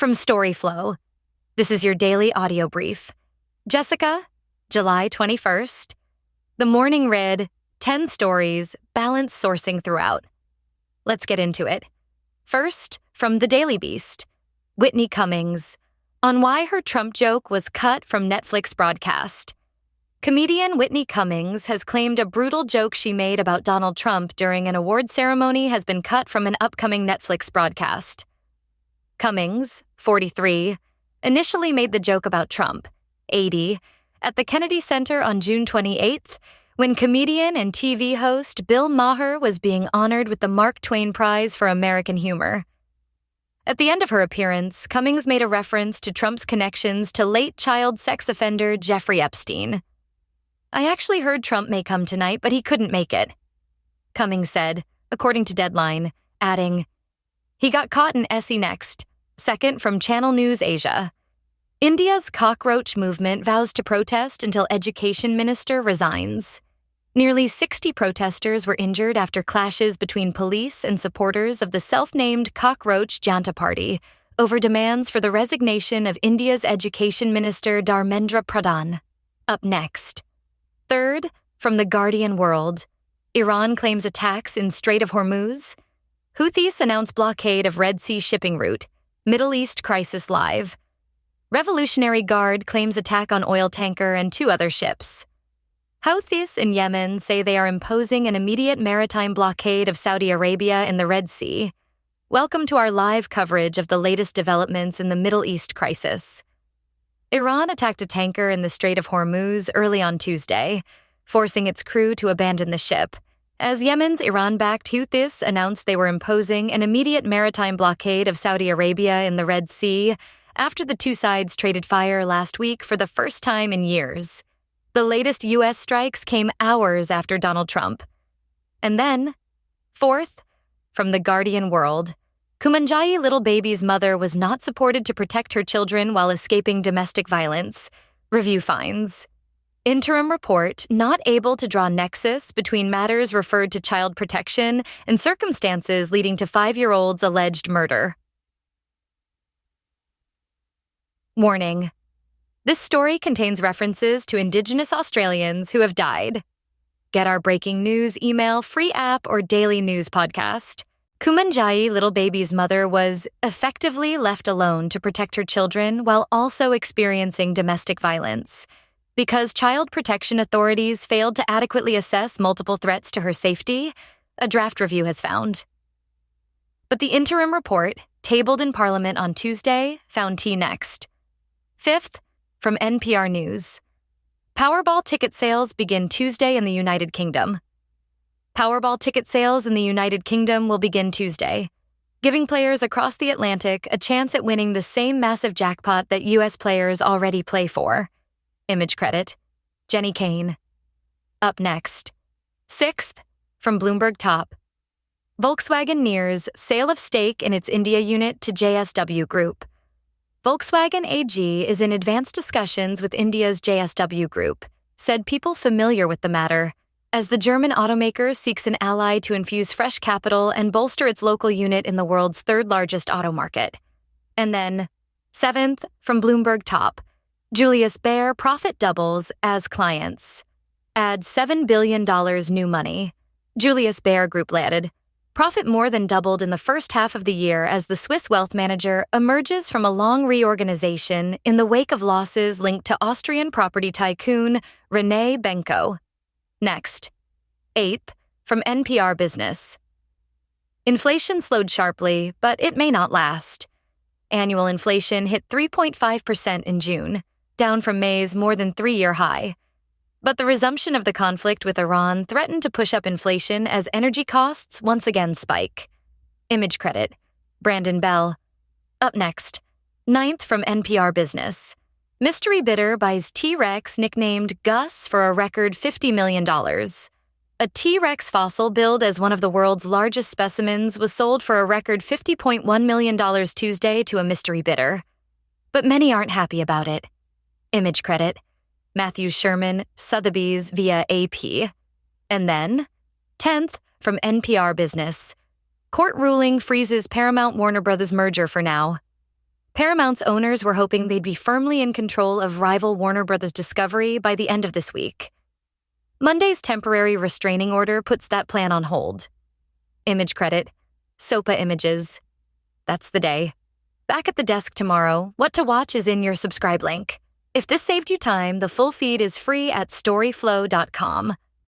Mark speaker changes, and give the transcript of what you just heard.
Speaker 1: From storyflo, this is your daily audio brief. Jessica, July 21st. The morning read, 10 stories, balanced sourcing throughout. Let's get into it. First, from Thedailybeast, Whitney Cummings, on why her Trump joke was cut from Netflix broadcast. Comedian Whitney Cummings has claimed a brutal joke she made about Donald Trump during an award ceremony has been cut from an upcoming Netflix broadcast. Cummings, 43, initially made the joke about Trump, 80, at the Kennedy Center on June 28th, when comedian and TV host Bill Maher was being honored with the Mark Twain Prize for American Humor. At the end of her appearance, Cummings made a reference to Trump's connections to late child sex offender Jeffrey Epstein. "I actually heard Trump may come tonight, but he couldn't make it," Cummings said, according to Deadline, adding, "He got caught in SE Next." Second, from Channel News Asia. India's cockroach movement vows to protest until Education Minister resigns. Nearly 60 protesters were injured after clashes between police and supporters of the self-named Cockroach Janta Party over demands for the resignation of India's Education Minister Dharmendra Pradhan. Up next. Third, from The Guardian World. Iran claims attacks in Strait of Hormuz. Houthis announce blockade of Red Sea shipping route. Middle East crisis live. Revolutionary Guard claims attack on oil tanker and 2 other ships. Houthis in Yemen say they are imposing an immediate maritime blockade of Saudi Arabia in the Red Sea. Welcome to our live coverage of the latest developments in the Middle East crisis. Iran attacked a tanker in the Strait of Hormuz early on Tuesday, forcing its crew to abandon the ship, as Yemen's Iran-backed Houthis announced they were imposing an immediate maritime blockade of Saudi Arabia in the Red Sea after the 2 sides traded fire last week for the first time in years. The latest U.S. strikes came hours after Donald Trump. And then, fourth, from The Guardian World, Kumanjayi little baby's mother was not supported to protect her children while escaping domestic violence. Review finds. Interim report not able to draw nexus between matters referred to child protection and circumstances leading to 5-year-old's alleged murder. Warning. This story contains references to Indigenous Australians who have died. Get our breaking news email, free app, or daily news podcast. Kumanjayi little baby's mother was effectively left alone to protect her children while also experiencing domestic violence. Because child protection authorities failed to adequately assess multiple threats to her safety, a draft review has found. But the interim report, tabled in Parliament on Tuesday, found T next. Fifth, from NPR News. Powerball ticket sales begin Tuesday in the United Kingdom. Powerball ticket sales in the United Kingdom will begin Tuesday, giving players across the Atlantic a chance at winning the same massive jackpot that U.S. players already play for. Image credit, Jenny Kane. Up next. Sixth, from Bloomberg Top. Volkswagen nears sale of stake in its India unit to JSW Group. Volkswagen AG is in advanced discussions with India's JSW Group, said people familiar with the matter, as the German automaker seeks an ally to infuse fresh capital and bolster its local unit in the world's 3rd-largest auto market. And then, seventh, from Bloomberg Top. Julius Baer profit doubles as clients. Add $7 billion new money. Julius Baer Group added. Profit more than doubled in the first half of the year as the Swiss wealth manager emerges from a long reorganization in the wake of losses linked to Austrian property tycoon René Benko. Next. Eighth, from NPR Business. Inflation slowed sharply, but it may not last. Annual inflation hit 3.5% in June, down from May's more than 3-year high. But the resumption of the conflict with Iran threatened to push up inflation as energy costs once again spike. Image credit, Brandon Bell. Up next. Ninth, from NPR Business. Mystery bidder buys T-Rex nicknamed Gus for a record $50 million. A T-Rex fossil billed as one of the world's largest specimens was sold for a record $50.1 million Tuesday to a mystery bidder. But many aren't happy about it. Image credit, Matthew Sherman, Sotheby's via AP. And then, 10th, from NPR Business. Court ruling freezes Paramount Warner Bros. Merger for now. Paramount's owners were hoping they'd be firmly in control of rival Warner Bros. Discovery by the end of this week. Monday's temporary restraining order puts that plan on hold. Image credit, SOPA Images. That's the day. Back at the desk tomorrow, what to watch is in your subscribe link. If this saved you time, the full feed is free at storyflo.com.